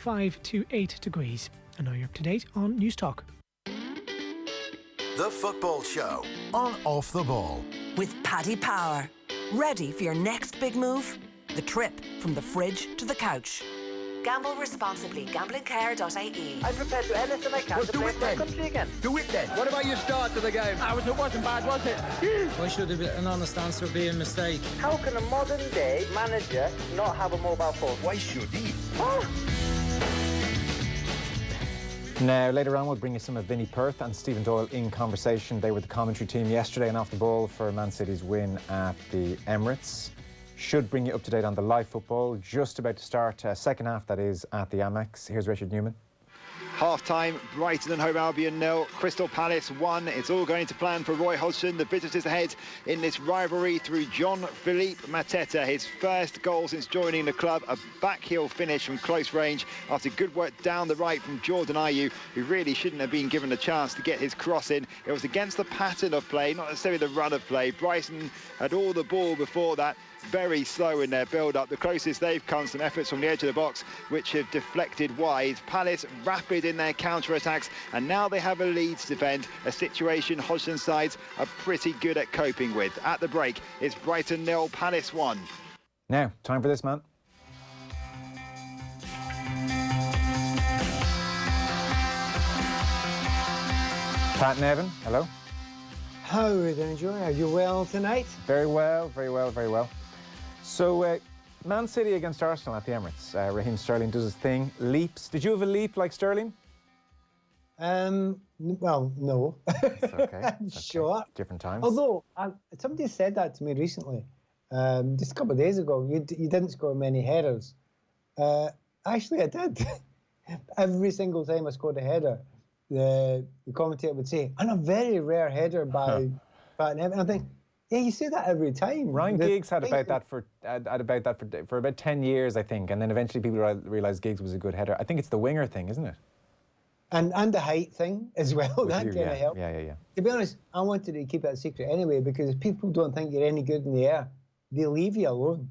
5 to 8 degrees. And now you're up to date on News Talk. The Football Show on Off the Ball. With Paddy Power. Ready for your next big move? The trip from the fridge to the couch. Gamble responsibly. Gamblingcare.ie. I'm prepared to do anything I can to play my country again. Do it then. What about your start to the game? It wasn't bad, was it? Why should an honest answer be a mistake? How can a modern day manager not have a mobile phone? Why should he? Oh. Now, later on, we'll bring you some of Vinnie Perth and Stephen Doyle in conversation. They were the commentary team yesterday and off the ball for Man City's win at the Emirates. Should bring you up to date on the live football. Just about to start, second half that is, at the Amex. Here's Richard Newman. Half-time, Brighton and Hove Albion 0, Crystal Palace 1. It's all going to plan for Roy Hodgson. The visitors ahead in this rivalry through Jean-Philippe Mateta. His first goal since joining the club, a backheel finish from close range after good work down the right from Jordan Ayew, who really shouldn't have been given a chance to get his cross in. It was against the pattern of play, not necessarily the run of play. Brighton had all the ball before that. Very slow in their build-up. The closest they've come some efforts from the edge of the box, which have deflected wide. Palace rapid in their counter-attacks, and now they have a lead to defend, a situation Hodgson's sides are pretty good at coping with. At the break, it's Brighton 0, Palace 1. Now, time for this, man. Pat Nevin, hello. How are you doing, Joe? Are you well tonight? Very well, very well, very well. So, Man City against Arsenal at the Emirates. Raheem Sterling does his thing. Leaps. Did you have a leap like Sterling? Well, no. It's okay. I'm sure. Different times. Although, somebody said that to me recently, just a couple of days ago. You didn't score many headers. Actually, I did. Every single time I scored a header, the commentator would say, and a very rare header by Pat Nevin. I think, yeah, you say that every time. Ryan Giggs had about that for about 10 years, I think, and then eventually people realised Giggs was a good header. I think it's the winger thing, isn't it? And the height thing as well. With that you, kind of helped. Yeah. To be honest, I wanted to keep that secret anyway, because if people don't think you're any good in the air, they leave you alone,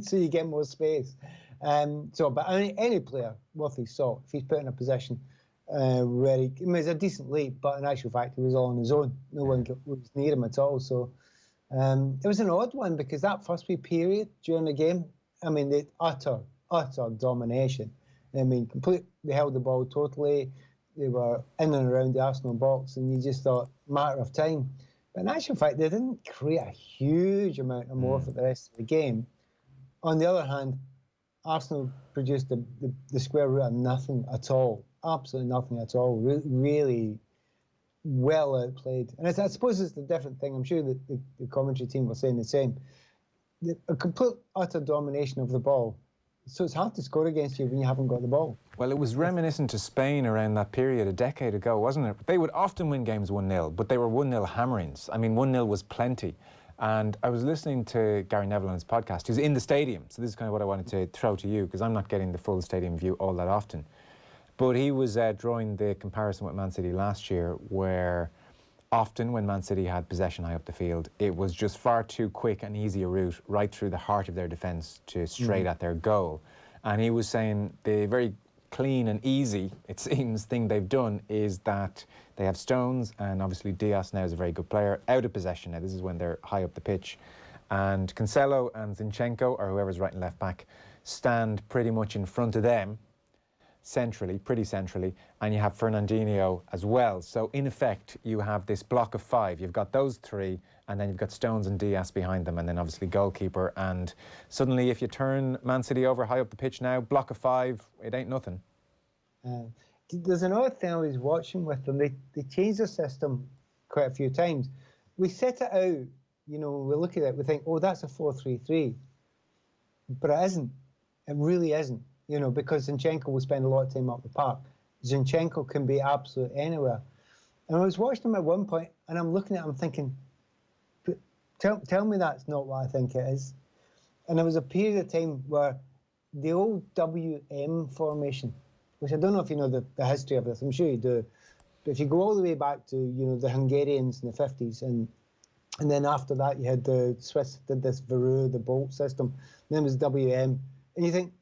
so you get more space. But any player worth his salt, if he's put in a position where it's a decent leap, but in actual fact he was all on his own. No one was near him at all. So it was an odd one, because that first wee period during the game, I mean, the utter domination. I mean, they held the ball totally. They were in and around the Arsenal box, and you just thought, matter of time. But in actual fact, they didn't create a huge amount of more for the rest of the game. On the other hand, Arsenal produced the square root of nothing at all. Absolutely nothing at all. Really well outplayed. And I suppose it's the different thing. I'm sure that the commentary team were saying the same. A complete, utter domination of the ball. So it's hard to score against you when you haven't got the ball. Well, it was reminiscent to Spain around that period a decade ago, wasn't it? They would often win games 1-0, but they were 1-0 hammerings. I mean, 1-0 was plenty. And I was listening to Gary Neville on his podcast, who's in the stadium. So this is kind of what I wanted to throw to you, because I'm not getting the full stadium view all that often. But he was drawing the comparison with Man City last year, where often when Man City had possession high up the field, it was just far too quick and easy a route right through the heart of their defence to straight at their goal. And he was saying the very clean and easy, it seems, thing they've done is that they have Stones, and obviously Diaz now is a very good player, out of possession now. This is when they're high up the pitch. And Cancelo and Zinchenko, or whoever's right and left back, stand pretty much in front of them, pretty centrally, and you have Fernandinho as well. So in effect, you have this block of five. You've got those three, and then you've got Stones and Diaz behind them, and then obviously goalkeeper. And suddenly, if you turn Man City over high up the pitch now, block of five, it ain't nothing. There's another thing I was watching with them. They changed the system quite a few times. We set it out, we look at it, we think, oh, that's a 4-3-3. But it isn't. It really isn't. Because Zinchenko will spend a lot of time up the park. Zinchenko can be absolute anywhere. And I was watching him at one point, and I'm looking at him thinking, tell me that's not what I think it is. And there was a period of time where the old WM formation, which I don't know if you know the history of this, I'm sure you do, but if you go all the way back to, the Hungarians in the 50s, and then after that you had the Swiss did this Veru, the Bolt system, and then it was WM, and you think,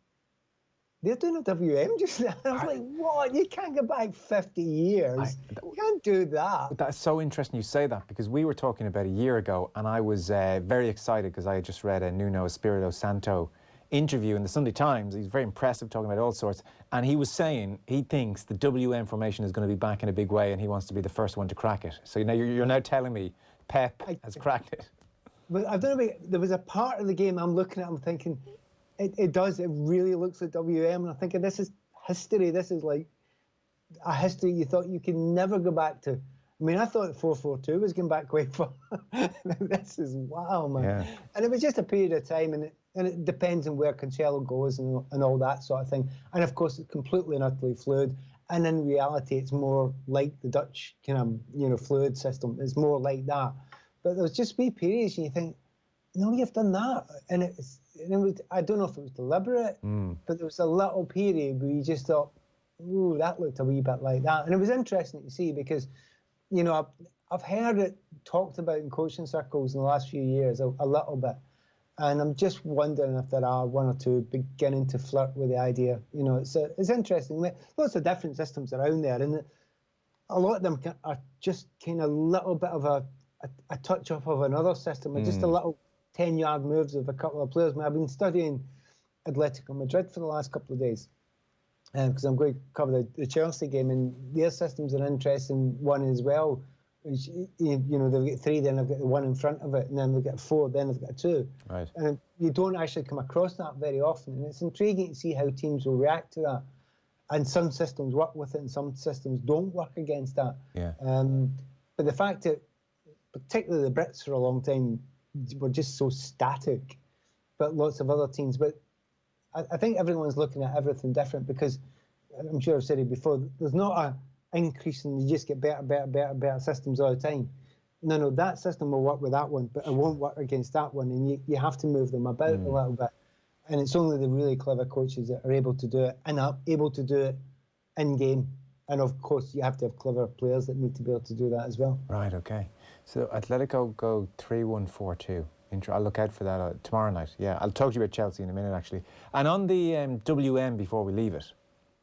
they're doing a WM just now. I was like, what? You can't go back 50 years. You can't do that. But that's so interesting you say that, because we were talking about a year ago, and I was very excited because I had just read a Nuno Espirito Santo interview in the Sunday Times. He's very impressive, talking about all sorts, and he was saying he thinks the WM formation is going to be back in a big way, and he wants to be the first one to crack it. So now you're now telling me Pep has cracked it. But I don't know, there was a part of the game I'm looking at, I'm thinking, it does, it really looks like WM, and I'm thinking, this is history, this is like a history you thought you could never go back to. I mean, I thought 4-4-2 was going back quite far. This is wow, man. Yeah. And it was just a period of time, and it depends on where Cancelo goes and all that sort of thing. And of course, it's completely and utterly fluid. And in reality, it's more like the Dutch kind of, fluid system. It's more like that. But there's just wee periods, and you think, no, you've done that. And it was, I don't know if it was deliberate, but there was a little period where you just thought, ooh, that looked a wee bit like that. And it was interesting to see because, I've heard it talked about in coaching circles in the last few years a little bit. And I'm just wondering if there are one or two beginning to flirt with the idea. It's interesting. Lots of different systems around there, and a lot of them are just kind of a little bit of a touch up of another system, and just a little 10-yard moves of a couple of players. I've been studying Atletico Madrid for the last couple of days because I'm going to cover the Chelsea game, and their system's an interesting one as well. Which, they've got 3, then they've got the 1 in front of it, and then they've got 4, then they've got 2. Right. And you don't actually come across that very often, and it's intriguing to see how teams will react to that. And some systems work with it, and some systems don't work against that. Yeah. But the fact that, particularly the Brits for a long time, were just so static, but lots of other teams. But I think everyone's looking at everything different because, I'm sure I've said it before, there's not a increase and you just get better systems all the time. No, that system will work with that one, but it won't work against that one, and you have to move them about a little bit. And it's only the really clever coaches that are able to do it, and are able to do it in game. And of course, you have to have clever players that need to be able to do that as well. Right, okay. So Atletico go 3-1-4-2. I'll look out for that tomorrow night. Yeah, I'll talk to you about Chelsea in a minute, actually. And on the WM, before we leave it,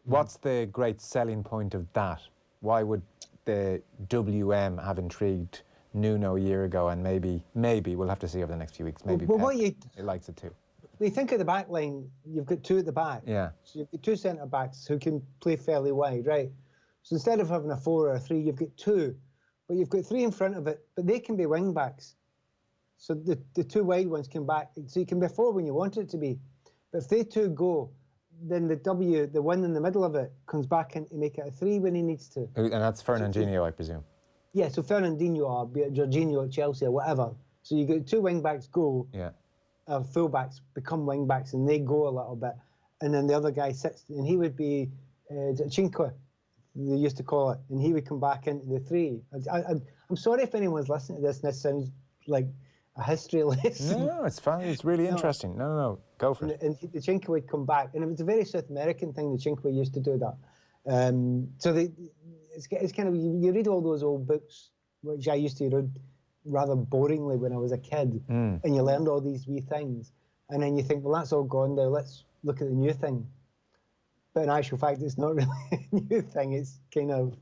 what's the great selling point of that? Why would the WM have intrigued Nuno a year ago, and maybe we'll have to see over the next few weeks. Maybe he likes it too. When you think of the back line, you've got 2 at the back. Yeah. So you've got 2 centre backs who can play fairly wide, right? So instead of having a 4 or a 3, you've got 2, but you've got 3 in front of it, but they can be wing backs. So the 2 wide ones come back, so you can be 4 when you want it to be. But if they 2 go, then the one in the middle of it comes back in to make it a 3 when he needs to. And that's Fernandinho, I presume. Yeah, so Fernandinho or Jorginho at Chelsea or whatever. So you get 2 wing backs go, full backs become wing backs, and they go a little bit, and then the other guy sits, and he would be Cinque, they used to call it, and he would come back into the 3. I'm sorry if anyone's listening to this and this sounds like a history lesson. No, it's fine. It's really interesting. No, go for it. And the Cinque would come back, and it was a very South American thing. The Cinque used to do that. So it's kind of, you read all those old books, which I used to read rather boringly when I was a kid, and you learned all these wee things, and then you think, well, that's all gone now. Let's look at the new thing. But in actual fact, it's not really a new thing. It's kind of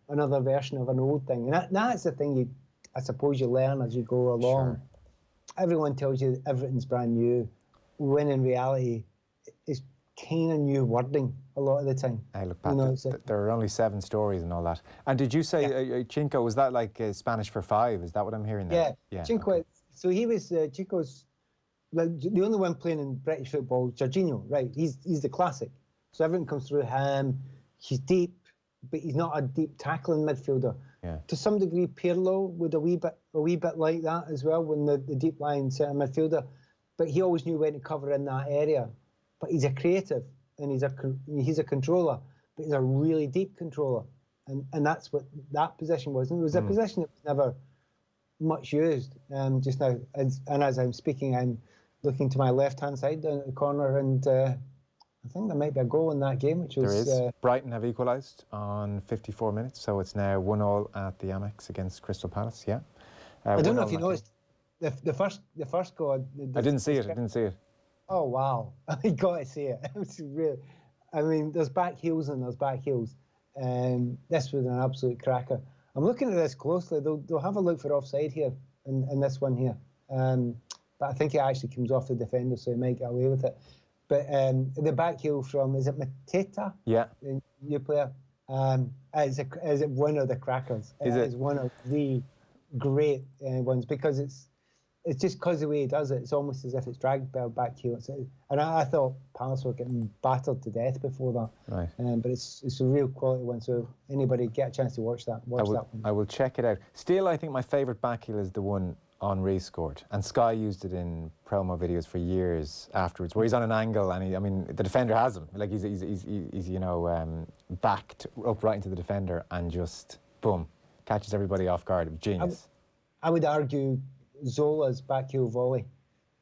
another version of an old thing, and that's the thing I suppose you learn as you go along. Sure. Everyone tells you that everything's brand new, when in reality, it's kind of new wording a lot of the time. Hey, look, Pat, there are only 7 stories and all that. And did you say Cinque, was that like Spanish for 5? Is that what I'm hearing there? Yeah, Cinque. Okay. So he was Cinque's the only one playing in British football. Jorginho, right? He's the classic. So everything comes through him. He's deep, but he's not a deep tackling midfielder. Yeah. To some degree, Pirlo would a wee bit like that as well, when the deep line centre midfielder. But he always knew when to cover in that area. But he's a creative, and he's a controller, but he's a really deep controller, and that's what that position was. And it was a position that was never much used. Just now, and as I'm speaking, I'm looking to my left-hand side down at the corner, and I think there might be a goal in that game, which was... There is. Brighton have equalised on 54 minutes, so it's now 1-1 at the Amex against Crystal Palace, yeah. I don't know if you noticed, the first goal... I didn't see it. Oh, wow. I got to see it. It was really... I mean, there's back heels and there's back heels. This was an absolute cracker. I'm looking at this closely. They'll have a look for offside here in this one here. But I think it actually comes off the defender, so he might get away with it. But the back heel from, is it Mateta? Yeah. The new player. Is it one of the crackers? Is it? It's one of the great ones, because it's just because the way he does it, it's almost as if it's dragged by a back heel. And I thought Palace were getting battered to death before that. Right. But it's a real quality one. So anybody get a chance to watch that one. I will check it out. Still, I think my favourite back heel is the one Henry scored, and Sky used it in promo videos for years afterwards, where he's on an angle and the defender has him, like he's backed upright into the defender and just boom, catches everybody off guard. Genius. I would argue Zola's back heel volley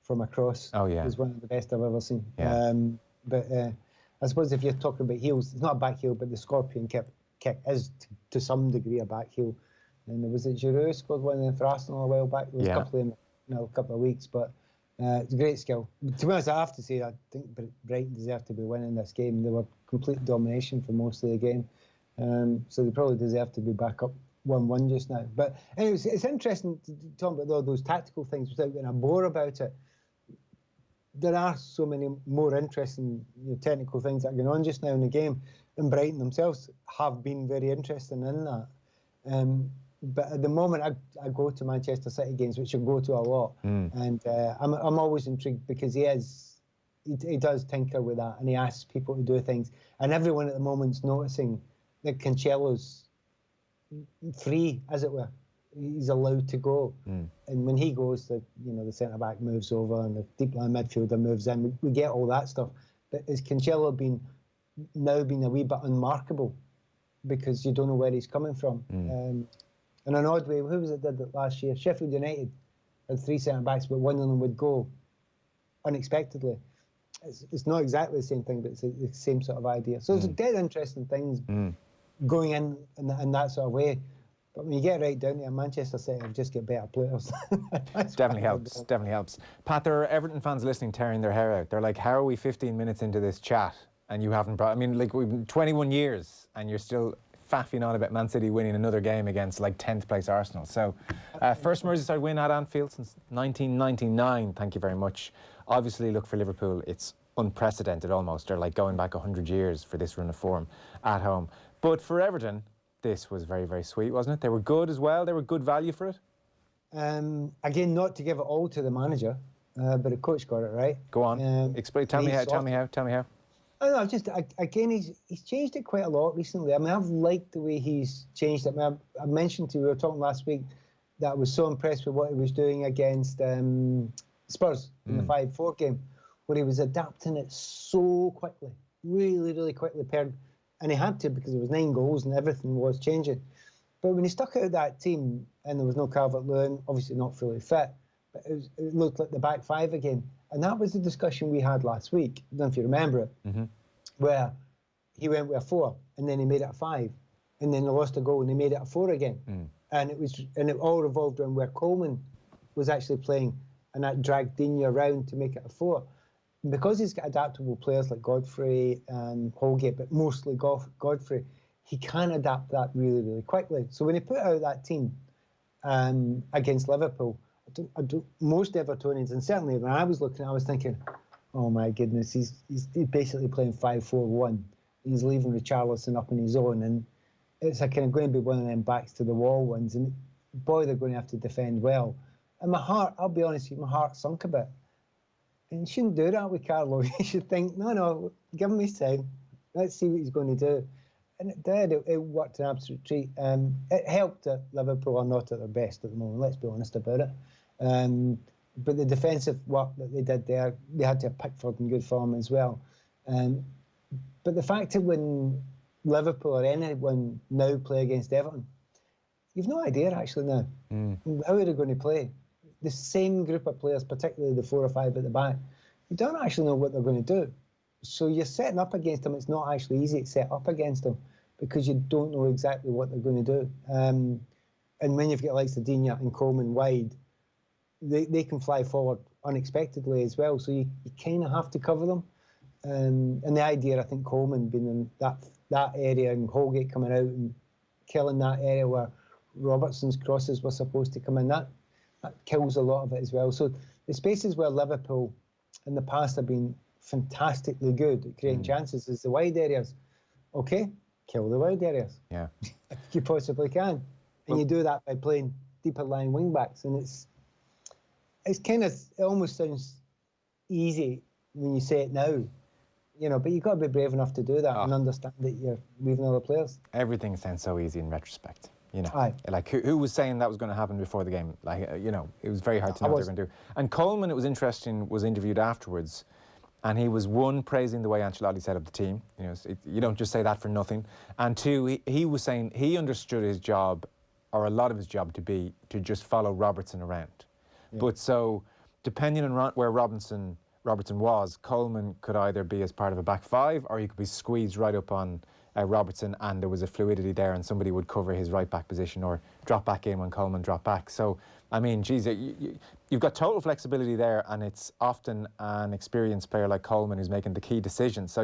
from across is one of the best I've ever seen. Yeah. But I suppose if you're talking about heels, it's not a back heel, but the scorpion kick is to some degree a back heel. And was it Giroud scored one in for Arsenal a while back? There was a couple in a couple of weeks, but it's a great skill. To be honest, I have to say, I think Brighton deserved to be winning this game. They were complete domination for most of the game, so they probably deserve to be back up 1-1 just now. But anyways, it's interesting to talk about all those tactical things without getting a bore about it. There are so many more interesting technical things that are going on just now in the game, and Brighton themselves have been very interesting in that. But at the moment, I go to Manchester City games, which I go to a lot, and I'm always intrigued because he does tinker with that, and he asks people to do things, and everyone at the moment's noticing that Cancelo's free, as it were. He's allowed to go, and when he goes, the centre back moves over, and the deep line midfielder moves in. We get all that stuff, but has Cancelo now been a wee bit unmarkable because you don't know where he's coming from? In an odd way, who was it did that last year? Sheffield United had 3 centre-backs, but one of them would go unexpectedly. It's not exactly the same thing, but it's the same sort of idea. So there's dead interesting things going in that sort of way. But when you get right down there, Manchester City have just got better players. Definitely helps. Pat, there are Everton fans listening tearing their hair out. They're like, how are we 15 minutes into this chat and you haven't brought... we've been 21 years and you're still... faffing on about Man City winning another game against 10th place Arsenal. So first Merseyside win at Anfield since 1999. Thank you very much. Obviously, look, for Liverpool, it's unprecedented almost. They're going back 100 years for this run of form at home. But for Everton, this was very, very sweet, wasn't it? They were good as well. They were good value for it. Again, not to give it all to the manager, but the coach got it right. Go on. Explain. Tell me how. I don't know, again, he's changed it quite a lot recently. I've liked the way he's changed it. I mentioned to you, we were talking last week, that I was so impressed with what he was doing against Spurs in the 5-4 game, where he was adapting it so quickly, really, really quickly. And he had to, because there was 9 goals and everything was changing. But when he stuck out that team, and there was no Calvert-Lewin, obviously not fully fit, but it looked like the back 5 again. And that was the discussion we had last week, I don't know if you remember it, where he went with a 4, and then he made it a 5, and then they lost a goal, and they made it a 4 again. And it all revolved around where Coleman was actually playing, and that dragged Digne around to make it a 4. And because he's got adaptable players like Godfrey and Holgate, but mostly Godfrey, he can adapt that really, really quickly. So when he put out that team against Liverpool, most Evertonians, and certainly when I was looking, I was thinking, oh my goodness, he's basically playing 5-4-1. He's leaving Richarlison up in his own, and it's going to be one of them backs to the wall ones, and boy, they're going to have to defend well. And my heart, I'll be honest with you, my heart sunk a bit. And you shouldn't do that with Carlo. You should think, no, give him his time. Let's see what he's going to do. And it did. It worked an absolute treat. It helped that Liverpool are not at their best at the moment, let's be honest about it. But the defensive work that they did there, they had to have Pickford in good form as well. But the fact that when Liverpool or anyone now play against Everton, you've no idea actually now how are they going to play. The same group of players, particularly the 4 or 5 at the back, you don't actually know what they're going to do. So you're setting up against them. It's not actually easy to set up against them because you don't know exactly what they're going to do. And when you've got likes of Digne and Coleman wide, they can fly forward unexpectedly as well. So you kind of have to cover them. And the idea, I think, Coleman being in that area and Holgate coming out and killing that area where Robertson's crosses were supposed to come in, that kills a lot of it as well. So the spaces where Liverpool in the past have been fantastically good at creating chances is the wide areas. Okay, kill the wide areas. Yeah. If you possibly can. And you do that by playing deeper line wing backs. And it's kind of, it almost sounds easy when you say it now, you know, but you've got to be brave enough to do that and understand that you're leaving other players. Everything sounds so easy in retrospect. You know, Aye. like who was saying that was going to happen before the game? Like, you know, it was very hard to know what they were going to do. And Coleman, it was interesting, was interviewed afterwards, and he was, one, praising the way Ancelotti set up the team. You know, you don't just say that for nothing. And two, he was saying he understood his job, or a lot of his job, to be to just follow Robertson around. Yeah. But so, depending on where Robertson was, Coleman could either be as part of a back five, or he could be squeezed right up on Robertson, and there was a fluidity there, and somebody would cover his right back position or drop back in when Coleman dropped back. So, I mean, geez, you've got total flexibility there, and it's often an experienced player like Coleman who's making the key decisions. So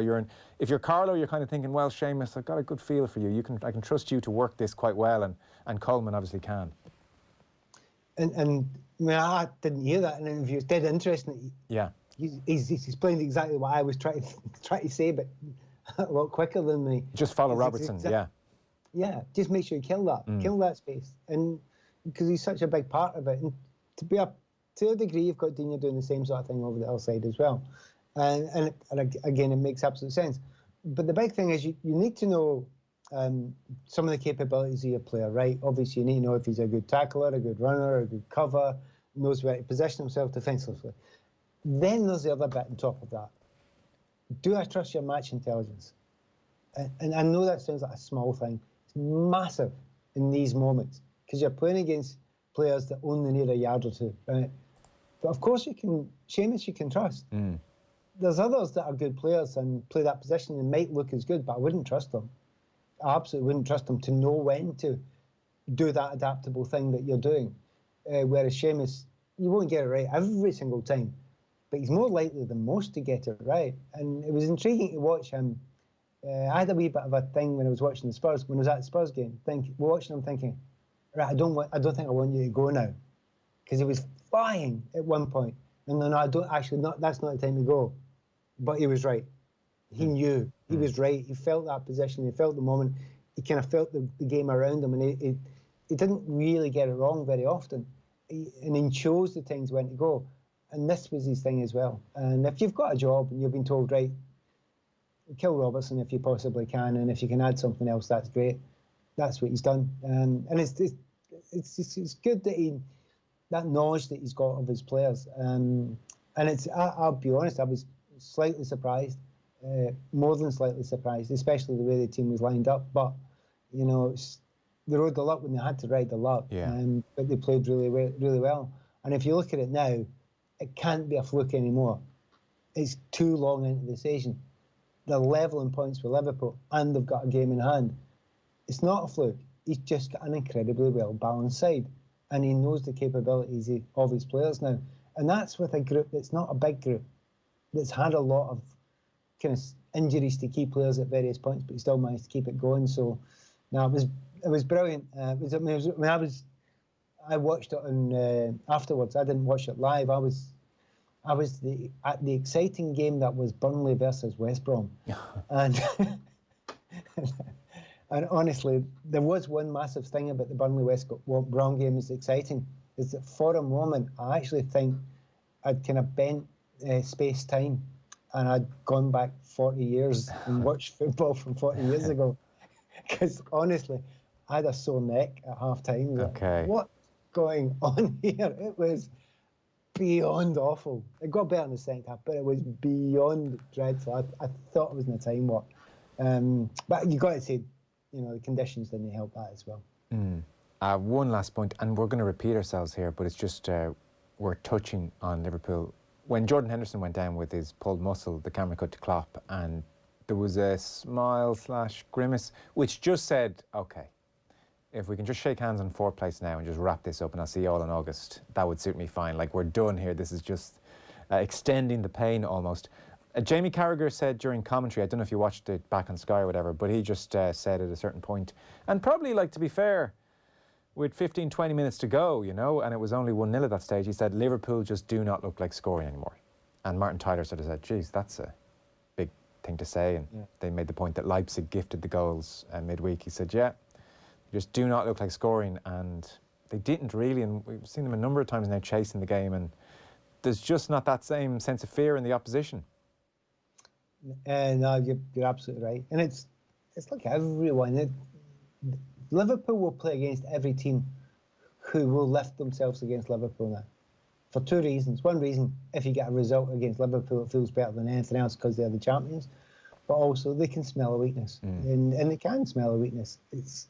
if you're Carlo, you're kind of thinking, well, Seamus, I've got a good feel for you. I can trust you to work this quite well, and Coleman obviously can. And I mean, I didn't hear that in an interview. It's dead interesting. Yeah. He's explained exactly what I was trying to say, but a lot quicker than me. Just follow Robertson, yeah. Yeah, just make sure you kill that space, and because he's such a big part of it. And to a degree, you've got Digne doing the same sort of thing over the other side as well. And again, it makes absolute sense. But the big thing is you need to know some of the capabilities of your player, right? Obviously, you need to know if he's a good tackler, a good runner, a good cover, knows where to position himself defensively. Then there's the other bit on top of that. Do I trust your match intelligence? And I know that sounds like a small thing. It's massive in these moments because you're playing against players that only need a yard or two, right? But of course, Seamus you can trust. There's others that are good players and play that position and might look as good, but I wouldn't trust them. I absolutely wouldn't trust them to know when to do that adaptable thing that you're doing. Whereas Seamus, you won't get it right every single time, but he's more likely than most to get it right. And it was intriguing to watch him. I had a wee bit of a thing when I was watching the Spurs, when I was at the Spurs game, watching him thinking, right, I don't think I want you to go now. Because he was flying at one point. And no, that's not the time to go. But he was right. He knew. He was right. He felt that position. He felt the moment. He kind of felt the game around him. And he didn't really get it wrong very often. And he chose the times when to go. And this was his thing as well. And if you've got a job and you've been told, right, kill Robertson if you possibly can, and if you can add something else, that's great. That's what he's done. And it's good that that knowledge that he's got of his players. And I'll be honest, I was slightly surprised, more than slightly surprised, especially the way the team was lined up. But, you know, they rode the luck when they had to ride the luck. Yeah. But they played really well. And if you look at it now, it can't be a fluke anymore. It's too long into the season. They're levelling points with Liverpool, and they've got a game in hand. It's not a fluke. He's just got an incredibly well-balanced side, and he knows the capabilities of his players now. And that's with a group that's not a big group, that's had a lot of kind of injuries to key players at various points, but he still managed to keep it going. So, no, it was brilliant. I watched it on afterwards. I didn't watch it live. I was at the exciting game that was Burnley versus West Brom, and and honestly, there was one massive thing about the Burnley West Brom game that's exciting, is that for a moment I actually think I'd kind of bent space-time and I'd gone back 40 years and watched football from 40 years ago, because honestly, I had a sore neck at half-time. Okay. What's going on here? It was beyond awful. It got better in the second half, but it was beyond dreadful. I thought it was in a time warp. But you got to say, you know, the conditions didn't help that as well. One last point, and we're going to repeat ourselves here, but it's just we're touching on Liverpool. When Jordan Henderson went down with his pulled muscle, the camera cut to Klopp, and there was a smile/grimace, which just said, okay, if we can just shake hands on fourth place now and just wrap this up and I'll see you all in August, that would suit me fine. Like, we're done here. This is just extending the pain almost. Jamie Carragher said during commentary, I don't know if you watched it back on Sky or whatever, but he just said at a certain point, and probably, like, to be fair, with 15, 20 minutes to go, you know, and it was only 1-0 at that stage, he said, Liverpool just do not look like scoring anymore. And Martin Tyler sort of said, geez, that's a big thing to say. And they made the point that Leipzig gifted the goals midweek. He said, yeah, they just do not look like scoring. And they didn't really, and we've seen them a number of times now chasing the game, and there's just not that same sense of fear in the opposition. No, you're absolutely right. And it's like everyone. Liverpool will play against every team who will lift themselves against Liverpool now. For two reasons. One reason, if you get a result against Liverpool, it feels better than anything else because they're the champions. But also, they can smell a weakness. And they can smell a weakness. It's,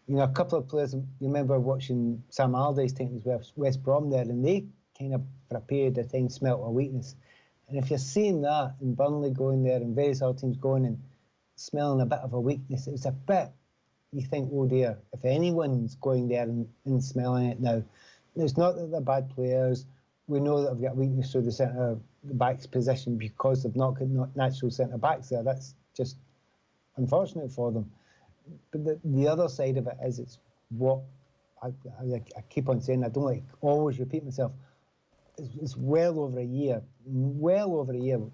you know, a couple of players, you remember watching Sam Allardyce taking West Brom there, and they kind of, for a period of time, smelt a weakness. And if you're seeing that, and Burnley going there, and various other teams going and smelling a bit of a weakness, it's a bit, you think, oh dear, if anyone's going there and smelling it now, it's not that they're bad players. We know that they've got weakness through the centre-back's position because they've not got natural centre-backs there. That's just unfortunate for them. But the other side of it is, it's what I keep on saying, I don't like always repeat myself, it's well over a year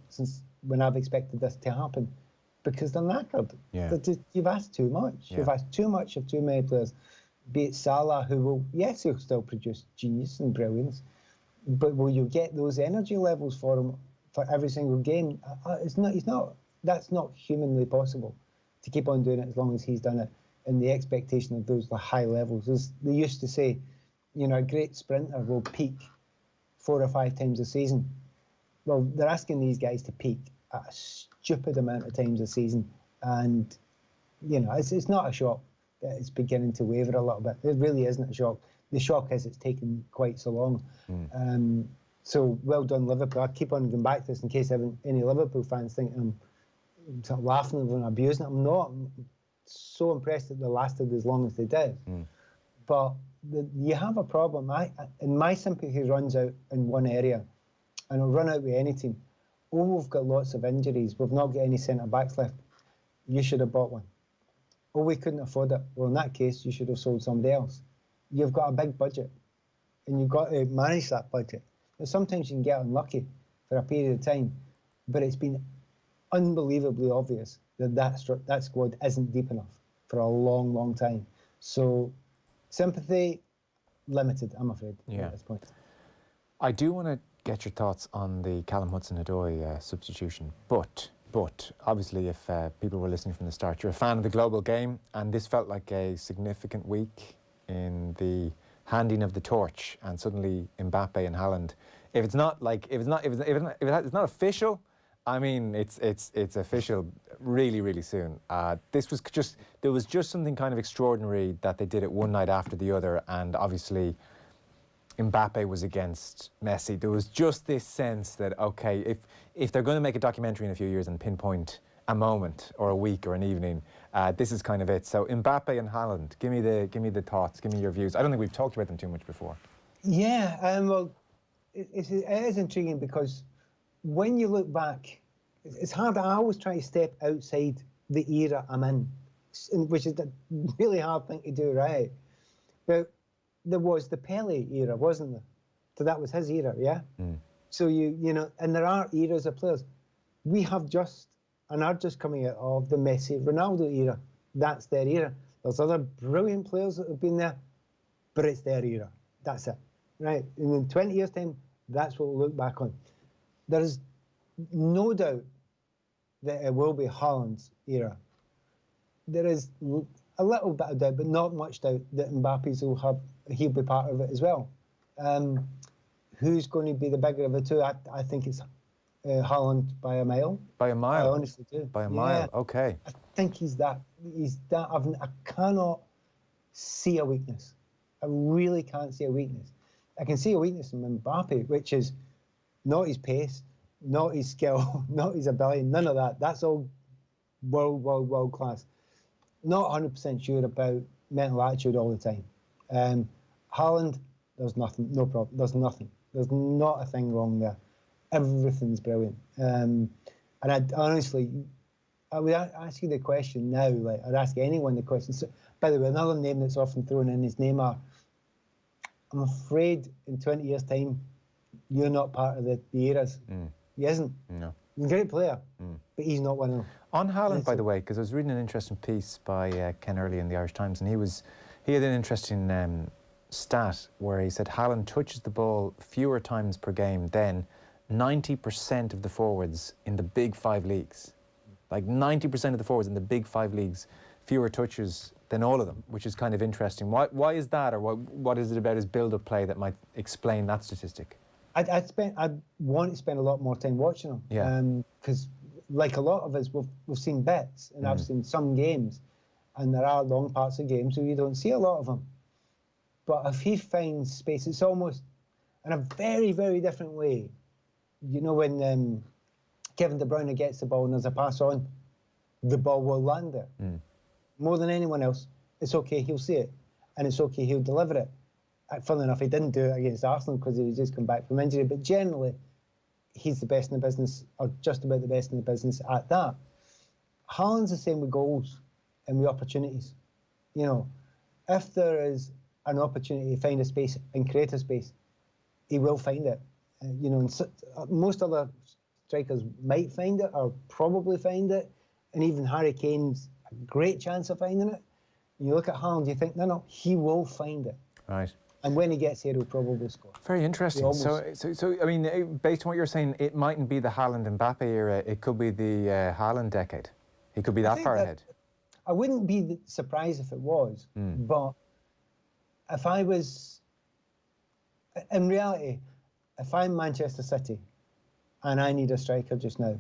since when I've expected this to happen, because they're knackered. Yeah. You've asked too much. Yeah. You've asked too much of too many players. Be it Salah, who will, yes, he'll still produce genius and brilliance, but will you get those energy levels for him for every single game? That's not humanly possible to keep on doing it as long as he's done it. And the expectation of those high levels is, they used to say, you know, a great sprinter will peak 4 or 5 times a season. Well, they're asking these guys to peak at a stupid amount of times a season, and you know, it's not a shock that it's beginning to waver a little bit. It really isn't a shock. The shock is it's taken quite so long. So well done, Liverpool. I keep on going back to this in case any Liverpool fans think I'm sort of laughing at them and abusing it. I'm not. I'm so impressed that they lasted as long as they did. But you have a problem. And my sympathy runs out in one area, and it'll run out with any team. Oh, we've got lots of injuries. We've not got any centre-backs left. You should have bought one. Oh, we couldn't afford it. Well, in that case, you should have sold somebody else. You've got a big budget, and you've got to manage that budget. Now, sometimes you can get unlucky for a period of time, but it's been unbelievably obvious that squad isn't deep enough for a long, long time. So sympathy, limited, I'm afraid, at this point. I do want to get your thoughts on the Callum Hudson-Odoi substitution, but obviously if people were listening from the start, you're a fan of the global game, and this felt like a significant week in the handing of the torch, and suddenly Mbappe and Haaland. If it's not official, I mean, it's official really, really soon. There was just something kind of extraordinary that they did it one night after the other, and obviously Mbappe was against Messi. There was just this sense that, okay, if they're going to make a documentary in a few years and pinpoint a moment or a week or an evening, this is kind of it. So Mbappe and Haaland, give me the thoughts, give me your views. I don't think we've talked about them too much before. Yeah, well, it is intriguing because when you look back, it's hard. I always try to step outside the era I'm in, which is a really hard thing to do, right? But there was the Pele era, wasn't there? So that was his era, yeah? So you know, and there are eras of players. We have just, and are just coming out of the Messi, Ronaldo era. That's their era. There's other brilliant players that have been there, but it's their era. That's it, right? And in 20 years' time, that's what we'll look back on. There is no doubt that it will be Haaland's era. There is a little bit of doubt, but not much doubt that Mbappe's he'll be part of it as well. Who's going to be the bigger of the two? I think it's Haaland by a mile. By a mile? I honestly do. By a mile, okay. I think he's that. I cannot see a weakness. I really can't see a weakness. I can see a weakness in Mbappe, which is not his pace, not his skill, not his ability, none of that. That's all world class. Not 100% sure about mental attitude all the time. Haaland, there's nothing, no problem. There's nothing. There's not a thing wrong there. Everything's brilliant. And I would ask you the question now, like I'd ask anyone the question. So, by the way, another name that's often thrown in is Neymar. I'm afraid in 20 years' time, you're not part of the eras. He isn't. No. He's a great player, but he's not one of them. On Haaland, by the way, because I was reading an interesting piece by Ken Early in the Irish Times, and he had an interesting stat where he said Haaland touches the ball fewer times per game than 90% of the forwards in the big 5 leagues. Like 90% of the forwards in the big 5 leagues, fewer touches than all of them, which is kind of interesting. Why is that, or what is it about his build-up play that might explain that statistic? I'd want to spend a lot more time watching him. Yeah. Because like a lot of us, we've seen bits, and I've seen some games, and there are long parts of games where you don't see a lot of him. But if he finds space, it's almost in a very, very different way. You know, when Kevin De Bruyne gets the ball and there's a pass on, the ball will land there. More than anyone else, it's okay, he'll see it. And it's okay, he'll deliver it. Funnily enough, he didn't do it against Arsenal because he was just come back from injury. But generally, he's the best in the business, or just about the best in the business at that. Haaland's the same with goals and with opportunities. You know, if there is an opportunity to find a space and create a space, he will find it. You know, and most other strikers might find it or probably find it, and even Harry Kane's a great chance of finding it. And you look at Haaland, you think, no, he will find it. Right. And when he gets here, he'll probably score. Very interesting. So I mean, based on what you're saying, it mightn't be the Haaland and Mbappe era. It could be the Haaland decade. He could be that far ahead. I wouldn't be surprised if it was, but if I was, in reality, if I'm Manchester City and I need a striker just now,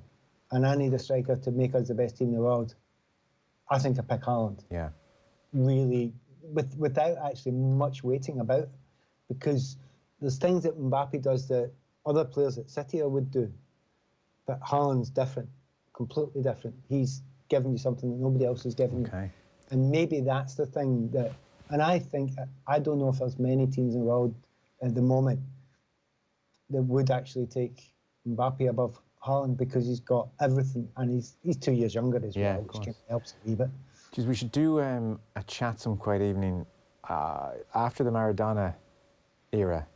and I need a striker to make us the best team in the world, I think I pick Haaland. Yeah. Really, without actually much waiting about, because there's things that Mbappe does that other players at City would do, but Haaland's different, completely different. He's giving you something that nobody else is giving you. And maybe that's the thing that, and I think, I don't know if there's many teams in the world at the moment that would actually take Mbappe above Haaland, because he's got everything, and he's 2 years younger as well, which kind of helps a wee bit. Geez, we should do a chat some quiet evening after the Maradona era,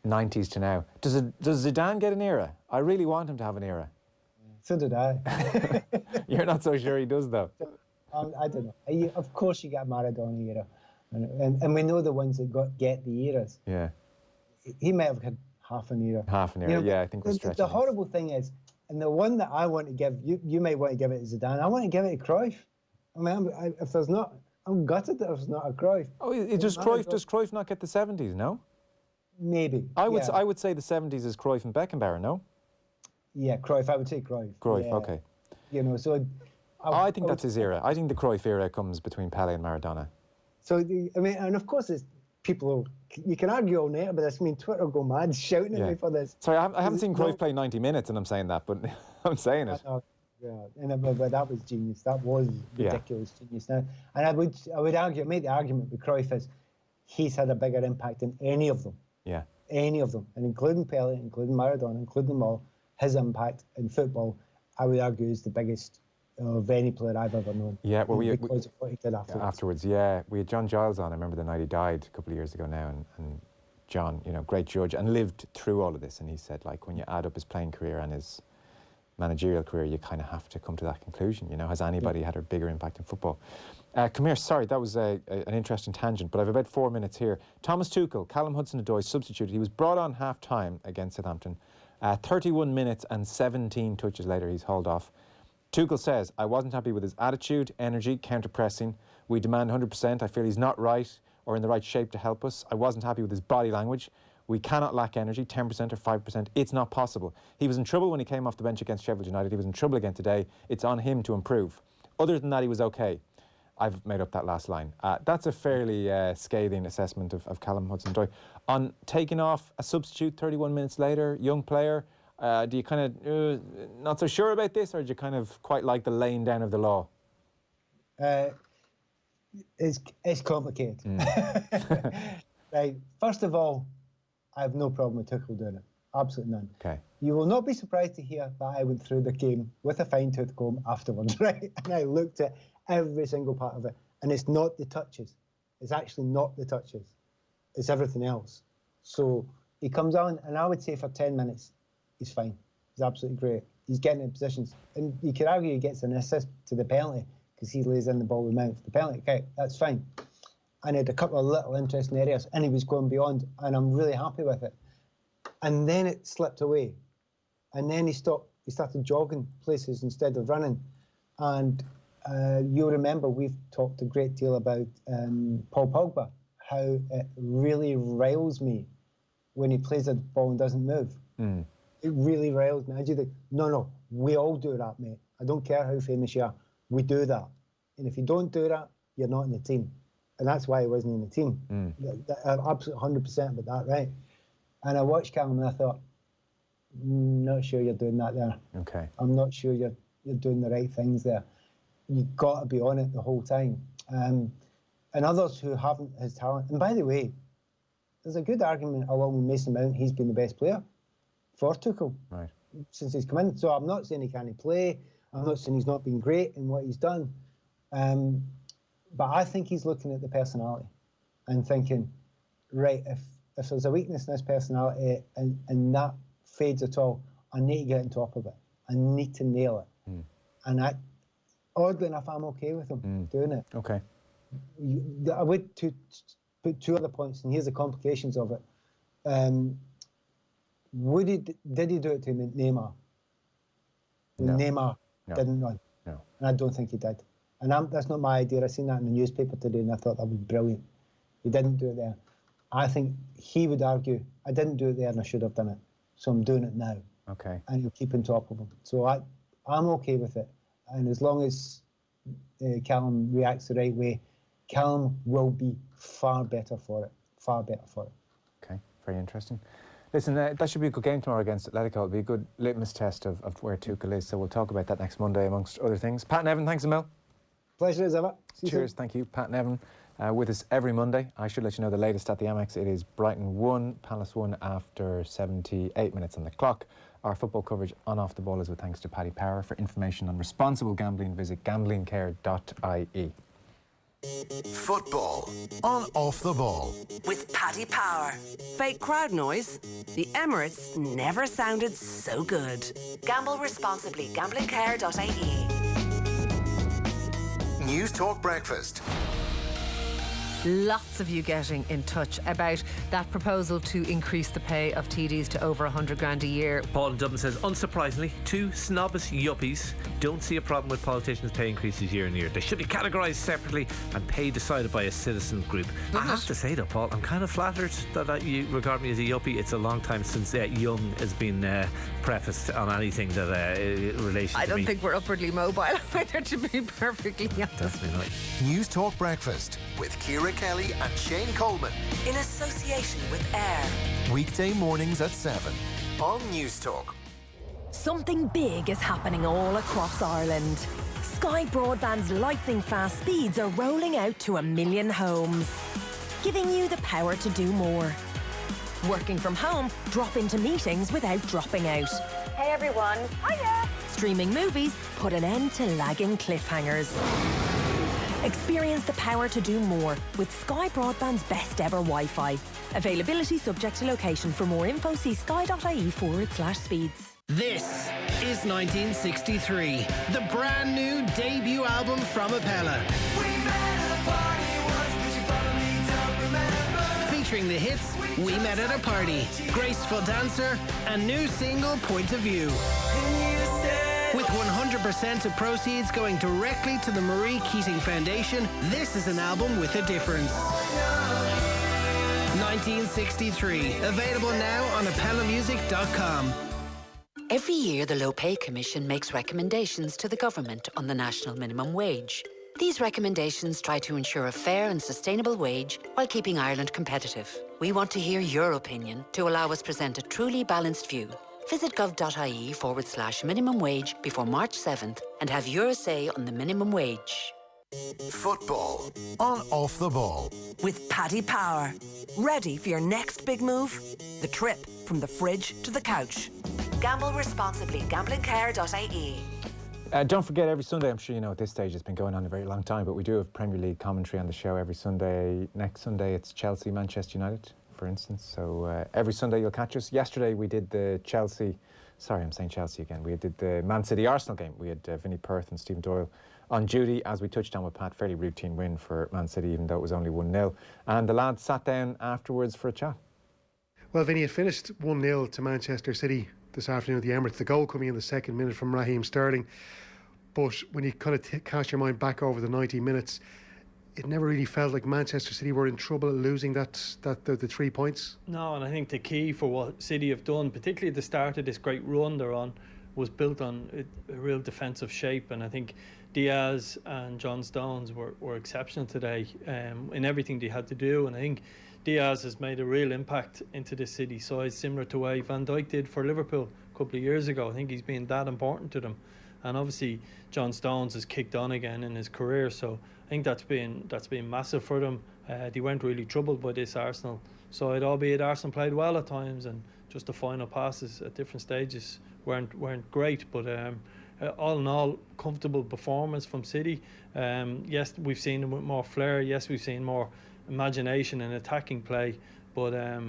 90s to now. Does Zidane get an era? I really want him to have an era. So did I. You're not so sure he does, though. I don't know. Of course you get a Maradona era. And we know the ones that get the eras. Yeah. He might have had half an era. Half an era, you know, yeah, I think we're stretching. The horrible thing is, and the one that I want to give, you might want to give it to Zidane, I want to give it to Cruyff. I mean, if there's not, I'm gutted that there's not a Cruyff. Oh, does Cruyff not get the 70s, no? Maybe. I would say the 70s is Cruyff and Beckenbauer, no? Yeah, Cruyff, I would say Cruyff. Cruyff, yeah. Okay. You know, so... I think that's his era. I think the Cruyff era comes between Pele and Maradona. So, I mean, and of course, you can argue all night about this. I mean, Twitter will go mad shouting at me for this. Sorry, I haven't seen Cruyff play 90 minutes, and I'm saying that, but I'm saying it. But that was genius. That was ridiculous genius. Now, and I would make the argument with Cruyff is he's had a bigger impact than any of them. Yeah. Any of them, and including Pele, including Maradona, including them all, his impact in football, I would argue, is the biggest of any player I've ever known. Yeah, well, because of what he did afterwards. Yeah, we had John Giles on. I remember the night he died a couple of years ago now, and John, you know, great judge, and lived through all of this. And he said, like, when you add up his playing career and his managerial career, you kind of have to come to that conclusion. You know, has anybody had a bigger impact in football? Come here, sorry, that was an interesting tangent, but I have about 4 minutes here. Thomas Tuchel, Callum Hudson-Odoi substituted. He was brought on half-time against Southampton. 31 minutes and 17 touches later, he's hauled off. Tuchel says, I wasn't happy with his attitude, energy, counter-pressing. We demand 100%. I feel he's not right or in the right shape to help us. I wasn't happy with his body language. We cannot lack energy, 10% or 5%. It's not possible. He was in trouble when he came off the bench against Sheffield United. He was in trouble again today. It's on him to improve. Other than that, he was okay. I've made up that last line. That's a fairly scathing assessment of Callum Hudson-Odoi. On taking off a substitute 31 minutes later, young player, do you kind of not so sure about this, or do you kind of quite like the laying down of the law? It's complicated. Right. First of all, I have no problem with Tuchel doing it. absolutely none. Okay. You will not be surprised to hear that I went through the game with a fine-tooth comb afterwards, right? And I looked at every single part of it. And it's not the touches. It's actually not the touches. It's everything else. So he comes on, and I would say for 10 minutes, he's fine. He's absolutely great. He's getting in positions. And you could argue he gets an assist to the penalty because he lays in the ball with mouth. The penalty, okay, that's fine. And he had a couple of little interesting areas, and he was going beyond, and I'm really happy with it. And then it slipped away. And then he started jogging places instead of running. And you'll remember we've talked a great deal about Paul Pogba, how it really riles me when he plays the ball and doesn't move. It really riles me. I do think, no, we all do that, mate. I don't care how famous you are. We do that. And if you don't do that, you're not in the team. And that's why he wasn't in the team. I'm absolutely 100% about that, right? And I watched Callum and I thought, not sure you're doing that there. Okay. I'm not sure you're doing the right things there. You've got to be on it the whole time. And others who haven't his talent. And by the way, there's a good argument along with Mason Mount. He's been the best player for Tuchel since he's come in. So I'm not saying he can't play. I'm not saying he's not been great in what he's done. But I think he's looking at the personality and thinking, right, if there's a weakness in this personality and that fades at all, I need to get on top of it. I need to nail it. And oddly enough, I'm okay with him doing it. Okay. I would put two other points, and here's the complications of it. Did he do it to Neymar? No. Neymar didn't run. No. And I don't think he did. And that's not my idea. I seen that in the newspaper today, and I thought that was brilliant. He didn't do it there. I think he would argue, I didn't do it there and I should have done it. So I'm doing it now. Okay. And he'll keep on top of him. So I'm okay with it. And as long as Callum reacts the right way, Callum will be far better for it. Far better for it. Okay, very interesting. Listen, that should be a good game tomorrow against Atletico. It'll be a good litmus test of where Tuchel is. So we'll talk about that next Monday, amongst other things. Pat Nevin, thanks a mil. Pleasure as ever. Cheers, thank you. Pat Nevin with us every Monday. I should let you know the latest at the Amex. It is Brighton 1, Palace 1 after 78 minutes on the clock. Our football coverage on Off the Ball is with thanks to Paddy Power. For information on responsible gambling, visit gamblingcare.ie. Football on Off the Ball. With Paddy Power. Fake crowd noise? The Emirates never sounded so good. Gamble responsibly. Gamblingcare.ie. News Talk Breakfast. Lots of you getting in touch about that proposal to increase the pay of TDs to over 100 grand a year. Paul in Dublin says, unsurprisingly, two snobbish yuppies don't see a problem with politicians' pay increases year on year. They should be categorised separately and pay decided by a citizen group. I have to say though, Paul, I'm kind of flattered that you regard me as a yuppie. It's a long time since young has been prefaced on anything that relates to me. I don't think we're upwardly mobile either, to be perfectly honest. Definitely not. News Talk Breakfast with Ciara Kelly and Shane Coleman. In association with Air. Weekday mornings at 7 on News Talk. Something big is happening all across Ireland. Sky Broadband's lightning-fast speeds are rolling out to 1 million homes, giving you the power to do more. Working from home, drop into meetings without dropping out. Hey everyone. Hiya. Streaming movies, put an end to lagging cliffhangers. Experience the power to do more with Sky Broadband's best ever Wi-Fi. Availability subject to location. For more info, see sky.ie/speeds. This is 1963, the brand new debut album from Appella. Featuring the hits We Met at a Party, Graceful Dancer, and new single Point of View. With 100% of proceeds going directly to the Marie Keating Foundation, this is an album with a difference. 1963, available now on AppellaMusic.com. Every year, the Low Pay Commission makes recommendations to the government on the national minimum wage. These recommendations try to ensure a fair and sustainable wage while keeping Ireland competitive. We want to hear your opinion to allow us present a truly balanced view. Visit gov.ie/minimum wage before March 7th and have your say on the minimum wage. Football on Off the Ball. With Paddy Power. Ready for your next big move? The trip from the fridge to the couch. Gamble responsibly. Gamblingcare.ie. Don't forget, every Sunday, I'm sure you know at this stage it's been going on a very long time, but we do have Premier League commentary on the show every Sunday. Next Sunday it's Chelsea, Manchester United, for instance. So every Sunday you'll catch us. Yesterday we did the we did the Man City Arsenal game. We had Vinnie Perth and Stephen Doyle on duty. As we touched on with Pat, fairly routine win for Man City, even though it was only 1-0. And the lads sat down afterwards for a chat. Well, Vinny, it finished 1-0 to Manchester City this afternoon at the Emirates. The goal coming in the second minute from Raheem Sterling. But when you kind of cast your mind back over the 90 minutes, it never really felt like Manchester City were in trouble losing the 3 points. No, and I think the key for what City have done, particularly at the start of this great run they're on, was built on a real defensive shape. And I think Diaz and John Stones were exceptional today in everything they had to do. And I think Diaz has made a real impact into the City side, similar to what Van Dijk did for Liverpool a couple of years ago. I think he's been that important to them. And obviously John Stones has kicked on again in his career, so I think that's been massive for them. They weren't really troubled by this Arsenal side, albeit Arsenal played well at times, and just the final passes at different stages weren't great. But all in all, comfortable performance from City. Yes, we've seen them with more flair. Yes, we've seen more imagination and attacking play. But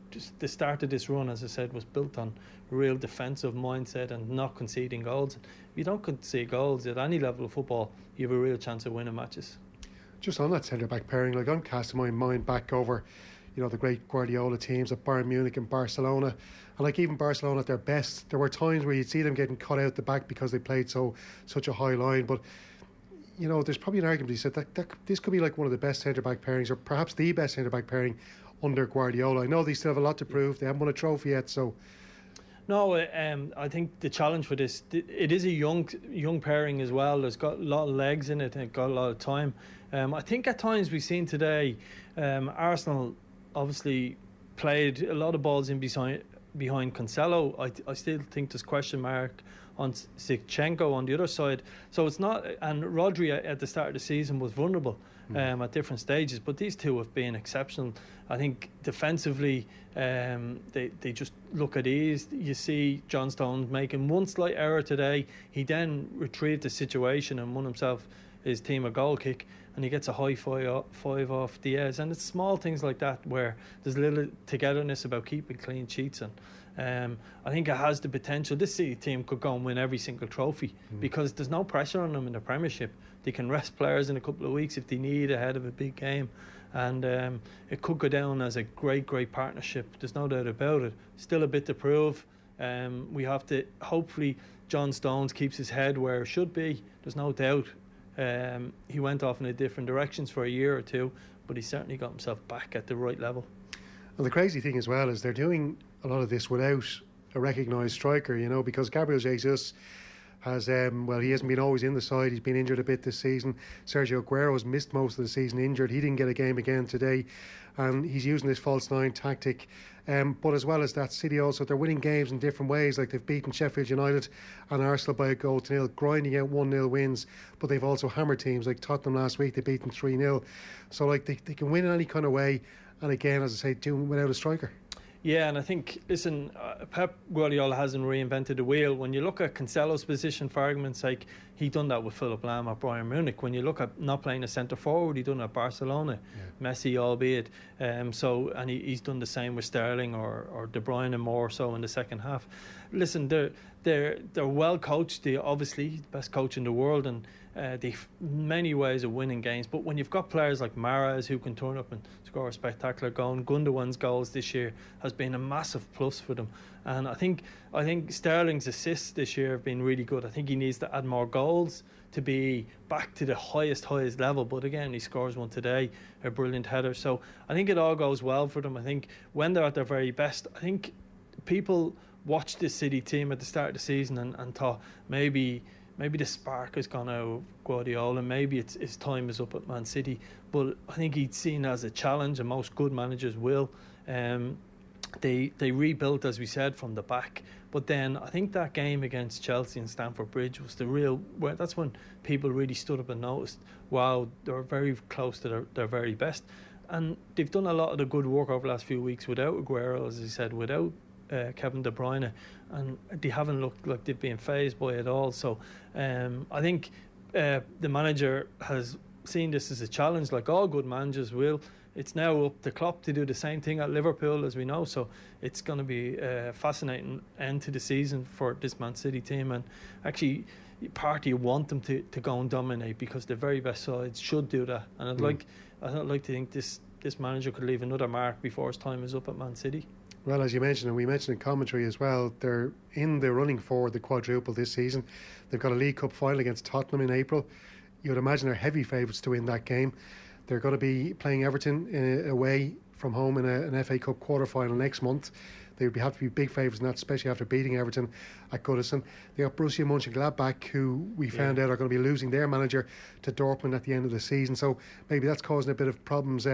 just the start of this run, as I said, was built on real defensive mindset and not conceding goals. If you don't concede goals at any level of football, you have a real chance of winning matches. Just on that centre-back pairing, like I'm casting my mind back over, the great Guardiola teams at Bayern Munich and Barcelona. And like even Barcelona at their best, there were times where you'd see them getting cut out the back because they played such a high line. But there's probably an argument to be said that this could be like one of the best centre-back pairings, or perhaps the best centre-back pairing under Guardiola. I know they still have a lot to prove. They haven't won a trophy yet, so. No, I think the challenge for this, it is a young pairing as well. There's got a lot of legs in it and got a lot of time. I think at times we've seen today, Arsenal obviously played a lot of balls in behind Cancelo. I still think there's question mark on Zinchenko on the other side. So it's not, and Rodri at the start of the season was vulnerable at different stages, but these two have been exceptional. I think defensively they just look at ease. You see John Stones making one slight error today. He then retrieved the situation and won himself his team a goal kick, and he gets a high five off Diaz. And it's small things like that where there's a little togetherness about keeping clean sheets. And I think it has the potential. This City team could go and win every single trophy because there's no pressure on them in the Premiership. They can rest players in a couple of weeks if they need ahead of a big game. And it could go down as a great partnership. There's no doubt about it. Still a bit to prove. We have to, hopefully, John Stones keeps his head where it should be. There's no doubt. He went off in different directions for a year or two, but he certainly got himself back at the right level. And the crazy thing as well is they're doing a lot of this without a recognised striker, because Gabriel Jesus has, he hasn't been always in the side. He's been injured a bit this season. Sergio Aguero's missed most of the season injured. He didn't get a game again today. And he's using this false nine tactic. But as well as that, City also, they're winning games in different ways. Like they've beaten Sheffield United and Arsenal by 1-0, grinding out 1-0 wins. But they've also hammered teams like Tottenham last week. They beat them 3-0. So like they can win in any kind of way. And again, as I say, doing without a striker. Yeah, and I think, listen, Pep Guardiola hasn't reinvented the wheel. When you look at Cancelo's position, for argument's sake, he done that with Philip Lahm at Bayern Munich. When you look at not playing a centre forward, he done it at Barcelona. Yeah. Messi, albeit. And he's done the same with Sterling or De Bruyne, and more so in the second half. Listen, they're well coached. They're obviously the best coach in the world, and they've many ways of winning games. But when you've got players like Mahrez who can turn up and score a spectacular goal, Gundogan's goals this year has been a massive plus for them. And I think Sterling's assists this year have been really good. I think he needs to add more goals to be back to the highest level. But again, he scores one today, a brilliant header. So I think it all goes well for them. I think when they're at their very best, I think people watched this City team at the start of the season and thought maybe the spark has gone out of Guardiola, maybe his time is up at Man City. But I think he's seen as a challenge, and most good managers will. They rebuilt, as we said, from the back. But then I think that game against Chelsea and Stamford Bridge was that's when people really stood up and noticed, wow, they were very close to their very best. And they've done a lot of the good work over the last few weeks without Aguero, as I said, without Kevin De Bruyne, and they haven't looked like they've been fazed by it at all. So I think the manager has seen this as a challenge, like all good managers will. It's now up to Klopp to do the same thing at Liverpool, as we know. So it's going to be a fascinating end to the season for this Man City team. And actually, partly you want them to go and dominate, because the very best sides should do that. And I'd like to think this manager could leave another mark before his time is up at Man City. Well, as you mentioned, and we mentioned in commentary as well, they're in the running for the quadruple this season. They've got a League Cup final against Tottenham in April. You would imagine they're heavy favourites to win that game. They're going to be playing Everton away from home in an FA Cup quarter-final next month. They would have to be big favourites in that, especially after beating Everton at Goodison. They got Borussia Mönchengladbach, who we found out are going to be losing their manager to Dortmund at the end of the season. So maybe that's causing a bit of problems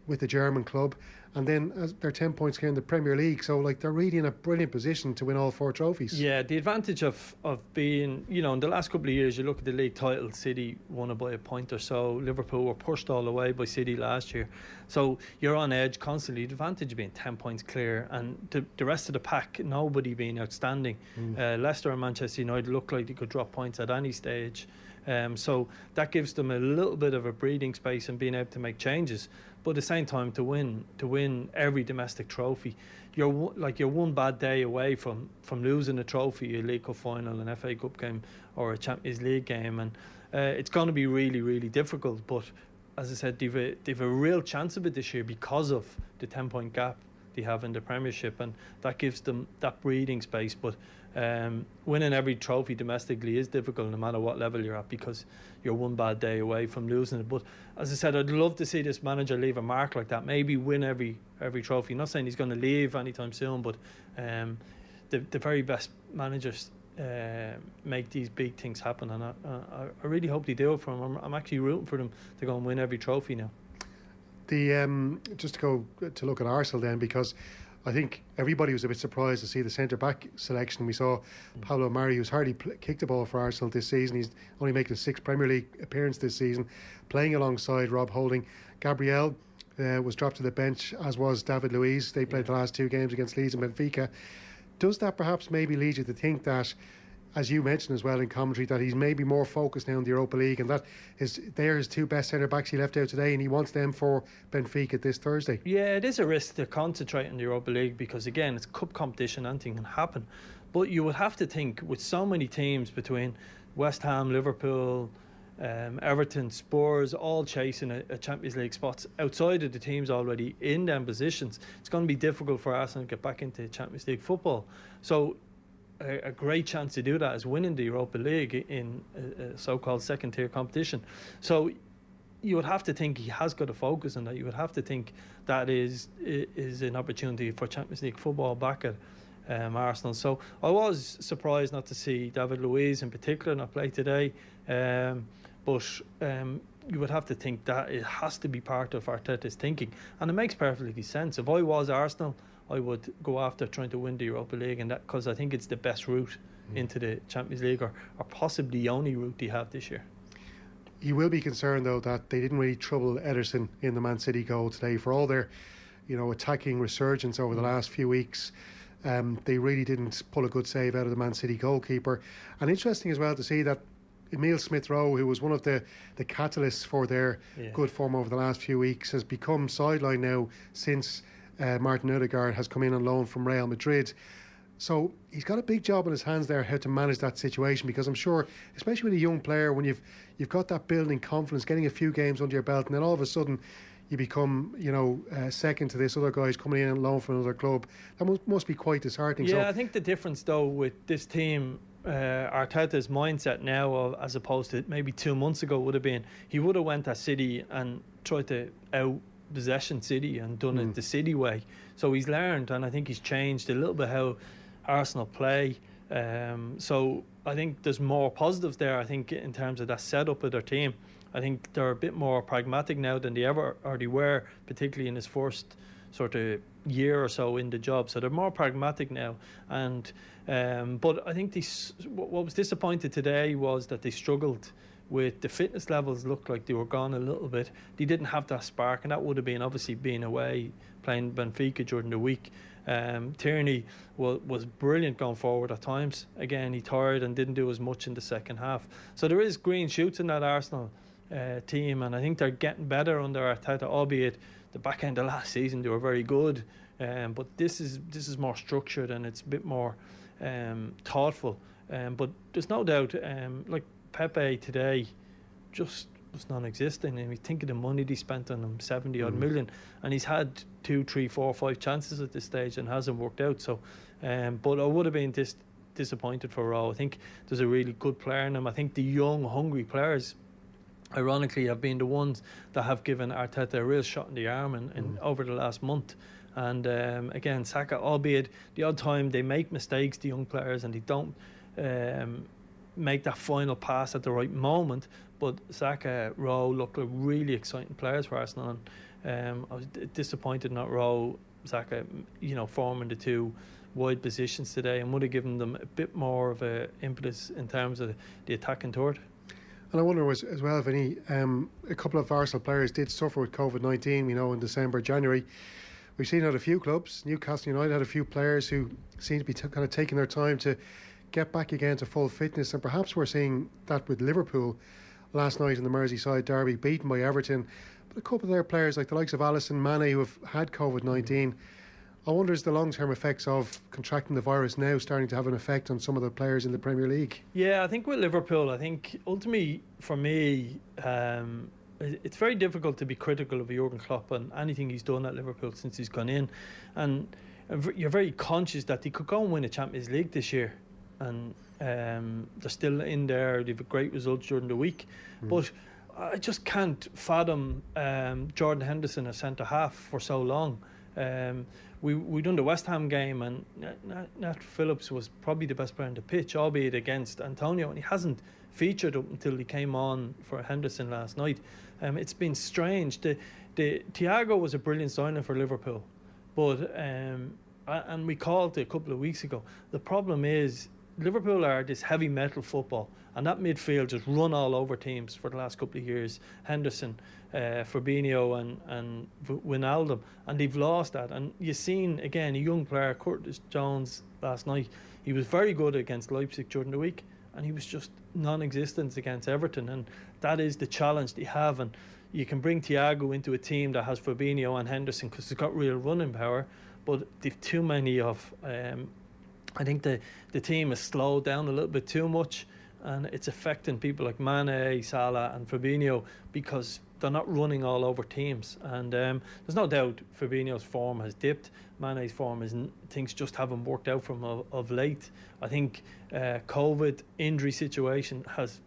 with the German club. And then they're 10 points here in the Premier League, so like they're really in a brilliant position to win all 4 trophies. Yeah, the advantage of being, you know, in the last couple of years, you look at the league title, City won it by a point or so. Liverpool were pushed all the way by City last year, so you're on edge constantly. The advantage of being 10 points clear, and the rest of the pack, nobody being outstanding. Leicester and Manchester United look like they could drop points at any stage. So that gives them a little bit of a breathing space and being able to make changes. But at the same time, to win every domestic trophy, you're one bad day away from losing a trophy, a League Cup final, an FA Cup game, or a Champions League game, and it's going to be really, really difficult. But as I said, they've a real chance of it this year because of the 10-point gap they have in the Premiership, and that gives them that breathing space. But winning every trophy domestically is difficult no matter what level you're at, because you're one bad day away from losing it. But as I said, I'd love to see this manager leave a mark like that, maybe win every trophy. Not saying he's going to leave anytime soon, but the very best managers make these big things happen, and I really hope they do it for him. I'm actually rooting for them to go and win every trophy now. Just to go to look at Arsenal then, because I think everybody was a bit surprised to see the centre-back selection. We saw Pablo Mari, who's hardly kicked a ball for Arsenal this season. He's only making his 6th Premier League appearance this season, playing alongside Rob Holding. Gabriel was dropped to the bench, as was David Luiz. They played the last 2 games against Leeds and Benfica. Does that perhaps maybe lead you to think that, as you mentioned as well in commentary, that he's maybe more focused now on the Europa League, and that they're his 2 best centre-backs he left out today, and he wants them for Benfica this Thursday? Yeah, it is a risk to concentrate on the Europa League, because again, it's cup competition, anything can happen. But you would have to think, with so many teams between West Ham, Liverpool, Everton, Spurs, all chasing a Champions League spots outside of the teams already in them positions, it's going to be difficult for Arsenal to get back into Champions League football. So a great chance to do that is winning the Europa League in a so-called second-tier competition. So you would have to think he has got to focus on that. You would have to think that is an opportunity for Champions League football back at Arsenal. So I was surprised not to see David Luiz in particular not play today, but you would have to think that it has to be part of Arteta's thinking, and it makes perfectly sense. If I was Arsenal, I would go after trying to win the Europa League, and that because I think it's the best route into the Champions League, or possibly the only route they have this year. You will be concerned though that they didn't really trouble Ederson in the Man City goal today. For all their, attacking resurgence over the last few weeks, they really didn't pull a good save out of the Man City goalkeeper. And interesting as well to see that Emile Smith-Rowe, who was one of the catalysts for their good form over the last few weeks, has become sidelined now since Martin Odegaard has come in on loan from Real Madrid. So he's got a big job on his hands there, how to manage that situation, because I'm sure, especially with a young player, when you've got that building confidence, getting a few games under your belt, and then all of a sudden you become, second to this other guy who's coming in on loan from another club, that must be quite disheartening. Yeah, I think the difference though with this team, Arteta's mindset now, as opposed to maybe 2 months ago, would have been he would have went at City and tried to out-possession City and done it the City way. So he's learned, and I think he's changed a little bit how Arsenal play. So I think there's more positives there, I think, in terms of that setup of their team. I think they're a bit more pragmatic now than they were, particularly in his first sort of year or so in the job. So they're more pragmatic now. And but I think what was disappointed today was that they struggled with the fitness levels looked like they were gone a little bit. They didn't have that spark, and that would have been obviously being away playing Benfica during the week. Tierney was brilliant going forward at times. Again, he tired and didn't do as much in the second half. So there is green shoots in that Arsenal team, and I think they're getting better under Arteta, albeit the back end of last season they were very good. But this is more structured and it's a bit more thoughtful. But there's no doubt, like Pepe today, just was non-existent. And we think of the money they spent on him, 70 odd million, and he's had 2, 3, 4, 5 chances at this stage and hasn't worked out. So, but I would have been disappointed for Rowe. I think there's a really good player in him. I think the young, hungry players, ironically, have been the ones that have given Arteta a real shot in the arm in over the last month. And again, Saka, albeit the odd time they make mistakes, the young players, and they don't make that final pass at the right moment. But Saka, Rowe look like really exciting players for Arsenal. And I was disappointed not Rowe, Saka, forming the two wide positions today, and would have given them a bit more of a impetus in terms of the attacking third. And I wonder as well, Vinny, a couple of Arsenal players did suffer with COVID-19, in December, January. We've seen at a few clubs. Newcastle United had a few players who seem to be kind of taking their time to get back again to full fitness, and perhaps we're seeing that with Liverpool last night in the Merseyside derby, beaten by Everton. But a couple of their players, like the likes of Alisson, Mane, who have had COVID-19, I wonder is the long-term effects of contracting the virus now starting to have an effect on some of the players in the Premier League? Yeah, I think with Liverpool, I think ultimately for me, it's very difficult to be critical of Jurgen Klopp and anything he's done at Liverpool since he's gone in. And you're very conscious that they could go and win a Champions League this year. And they're still in there. They've great results during the week. But I just can't fathom Jordan Henderson as centre-half for so long. We done the West Ham game, and Nat Phillips was probably the best player on the pitch, albeit against Antonio, and he hasn't featured up until he came on for Henderson last night. It's been strange. The Thiago was a brilliant signing for Liverpool, but and we called it a couple of weeks ago. The problem is Liverpool are this heavy metal football, and that midfield just run all over teams for the last couple of years. Henderson, Fabinho and Wijnaldum, and they've lost that. And you've seen, again, a young player, Curtis Jones, last night. He was very good against Leipzig during the week, and he was just non-existent against Everton, and that is the challenge they have. And you can bring Thiago into a team that has Fabinho and Henderson because it's got real running power, but they've too many of... I think the team has slowed down a little bit too much, and it's affecting people like Mane, Salah and Fabinho because they're not running all over teams. And there's no doubt Fabinho's form has dipped. Mane's form things just haven't worked out for him of late. I think COVID injury situation has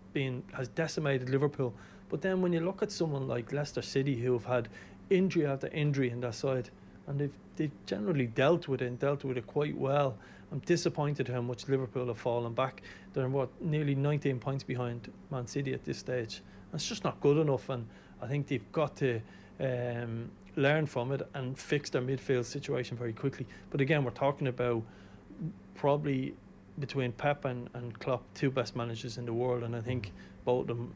decimated Liverpool. But then when you look at someone like Leicester City, who have had injury after injury in their side, and they've generally dealt with it quite well. I'm disappointed how much Liverpool have fallen back. They're nearly 19 points behind Man City at this stage. That's just not good enough, and I think they've got to learn from it and fix their midfield situation very quickly. But again, we're talking about probably between Pep and Klopp, two best managers in the world, and I think both of them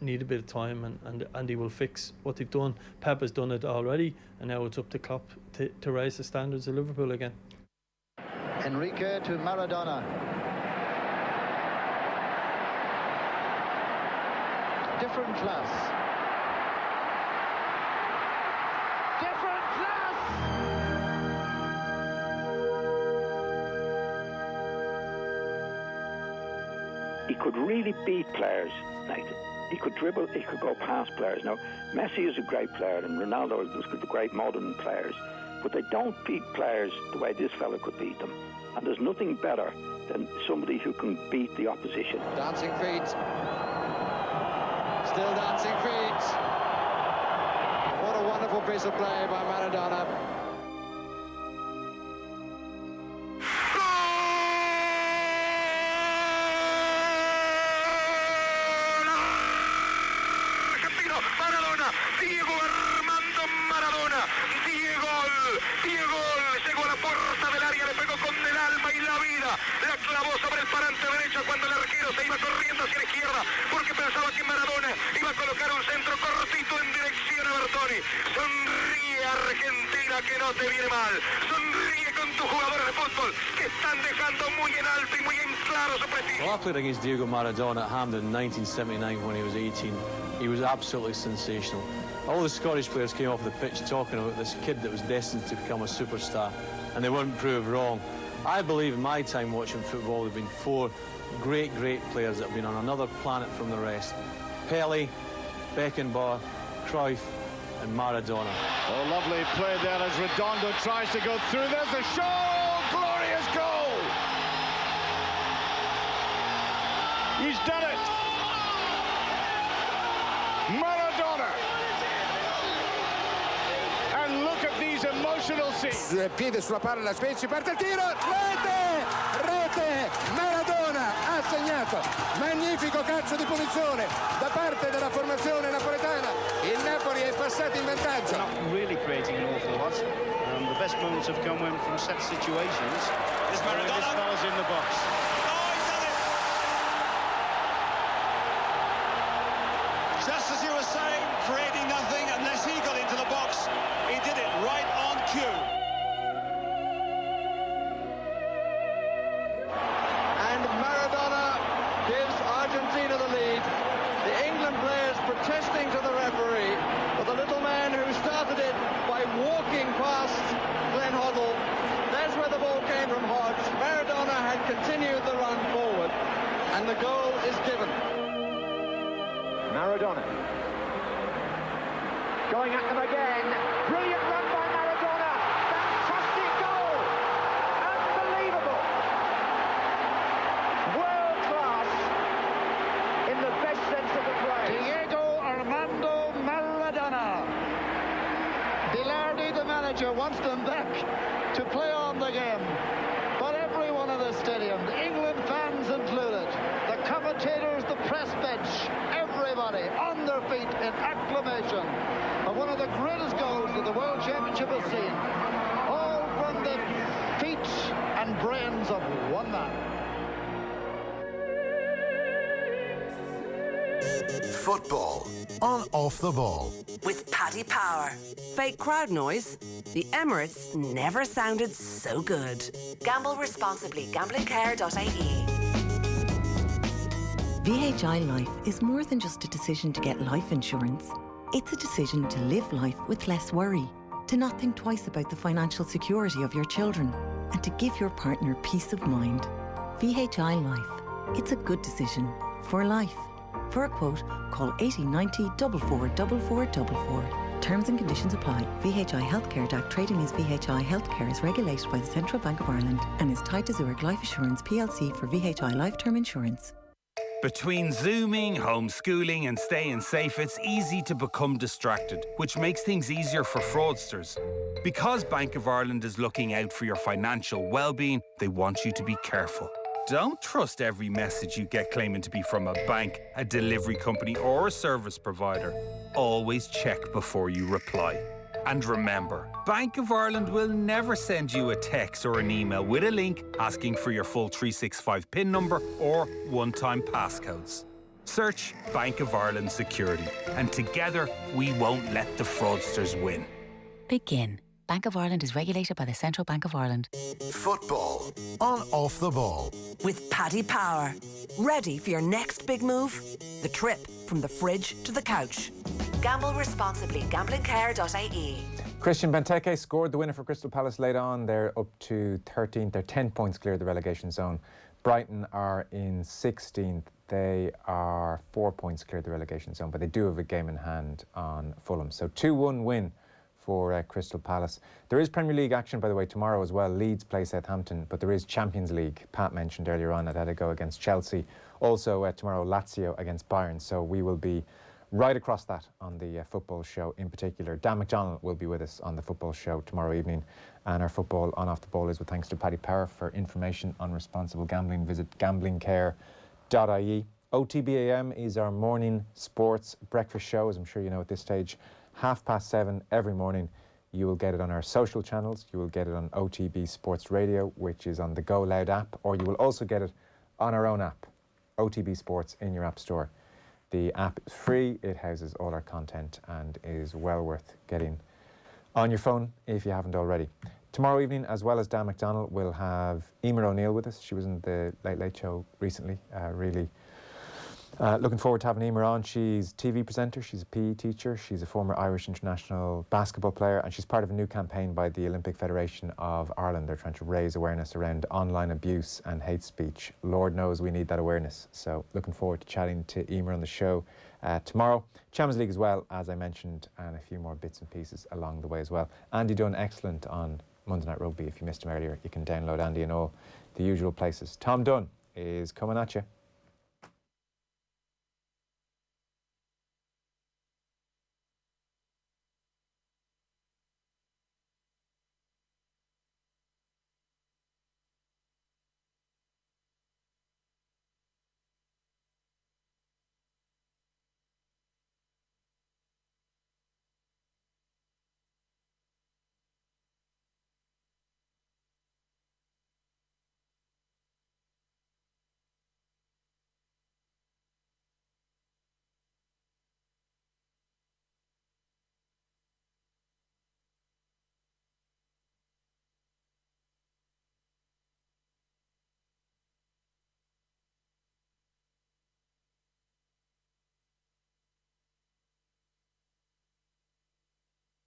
need a bit of time, and they will fix what they've done. Pep has done it already, and now it's up to Klopp to raise the standards of Liverpool again. Enrique to Maradona. Different class. Different class! He could really beat players. Like, he could dribble, he could go past players. Now, Messi is a great player, and Ronaldo is the great modern players. But they don't beat players the way this fella could beat them. And there's nothing better than somebody who can beat the opposition. Dancing feet. Still dancing feet. What a wonderful piece of play by Maradona. Maradona, Diego Armando Maradona, Diego y el gol, llegó a la puerta del área, le pegó con el alma y la vida, la clavó sobre el parante derecho cuando el arquero se iba corriendo hacia la izquierda, porque pensaba que Maradona iba a colocar un centro cortito en dirección a Bertoni. Sonríe Argentina, que no te viene mal, sonríe con tus jugadores de fútbol, que están dejando muy en alto y muy en claro su prestigio. Well, I played against Diego Maradona at Hampden in 1979 when he was 18. He was absolutely sensational. All the Scottish players came off the pitch talking about this kid that was destined to become a superstar, and they weren't proved wrong. I believe in my time watching football there have been four great players that have been on another planet from the rest. Pelé, Beckenbauer, Cruyff and Maradona. Oh, lovely play there as Redondo tries to go through. There's a shot! Glorious goal! He's done it! Maradona! And look at these emotional scenes. Piede sulla palla, Spezia, parte il tiro, rete, Maradona ha segnato, magnifico calcio di punizione da parte della formazione napoletana, il Napoli è passato in vantaggio. Not really creating an awful lot. The best moments have come when from set situations. This fella's in the box. Just as you were saying, creating nothing unless he got into the box. He did it right on cue. And Maradona gives Argentina the lead. The England players protesting to the referee, but the little man who started it by walking past Glenn Hoddle, that's where the ball came from Hodge. Maradona had continued the run forward, and the goal is given. Maradona. Going at them again. Brilliant run by Maradona. Fantastic goal. Unbelievable. World class in the best sense of the phrase. Diego Armando Maradona. Bilardi, the manager, wants them back to play on the game. But everyone in the stadium, the England fans included, the commentators, the press bench, everybody on their feet in acclamation of one of the greatest goals that the World Championship has seen. All from the feet and brains of one man. Football on Off the Ball. With Paddy Power. Fake crowd noise? The Emirates never sounded so good. Gamble responsibly. Gamblingcare.ie. VHI Life is more than just a decision to get life insurance. It's a decision to live life with less worry, to not think twice about the financial security of your children, and to give your partner peace of mind. VHI Life. It's a good decision for life. For a quote, call 8090 444444. Terms and conditions apply. VHI Healthcare Act trading as VHI Healthcare is regulated by the Central Bank of Ireland and is tied to Zurich Life Assurance plc for VHI Life Term Insurance. Between Zooming, homeschooling and staying safe, it's easy to become distracted, which makes things easier for fraudsters. Because Bank of Ireland is looking out for your financial well-being, they want you to be careful. Don't trust every message you get claiming to be from a bank, a delivery company or a service provider. Always check before you reply. And remember, Bank of Ireland will never send you a text or an email with a link asking for your full 365 PIN number or one-time passcodes. Search Bank of Ireland Security, and together we won't let the fraudsters win. Begin. Bank of Ireland is regulated by the Central Bank of Ireland. Football on Off the Ball. With Paddy Power. Ready for your next big move? The trip from the fridge to the couch. Gamble responsibly. Gamblingcare.ie. Christian Benteke scored the winner for Crystal Palace late on. They're up to 13th. They're 10 points clear of the relegation zone. Brighton are in 16th. They are 4 points clear of the relegation zone, but they do have a game in hand on Fulham. So 2-1 win for Crystal Palace. There is Premier League action, by the way, tomorrow as well. Leeds play Southampton, but there is Champions League. Pat mentioned earlier on that had a go against Chelsea. Also tomorrow, Lazio against Bayern. So we will be right across that on the football show in particular. Dan McDonnell will be with us on the football show tomorrow evening. And our football on Off the Ball is with thanks to Paddy Power. For information on responsible gambling, visit gamblingcare.ie. OTB AM is our morning sports breakfast show, as I'm sure you know at this stage. 7:30 every morning. You will get it on our social channels. You will get it on OTB Sports Radio, which is on the Go Loud app, or you will also get it on our own app, OTB Sports, in your app store. The app is free. It houses all our content and is well worth getting on your phone if you haven't already. Tomorrow evening, as well as Dan McDonnell, we'll have Emer O'Neill with us. She was in the Late Late Show recently. Really looking forward to having Emer on. She's a TV presenter, she's a PE teacher, she's a former Irish international basketball player, and she's part of a new campaign by the Olympic Federation of Ireland. They're trying to raise awareness around online abuse and hate speech. Lord knows we need that awareness. So looking forward to chatting to Emer on the show tomorrow. Champions League as well, as I mentioned, and a few more bits and pieces along the way as well. Andy Dunn, excellent on Monday Night Rugby. If you missed him earlier, you can download Andy in all the usual places. Tom Dunn is coming at you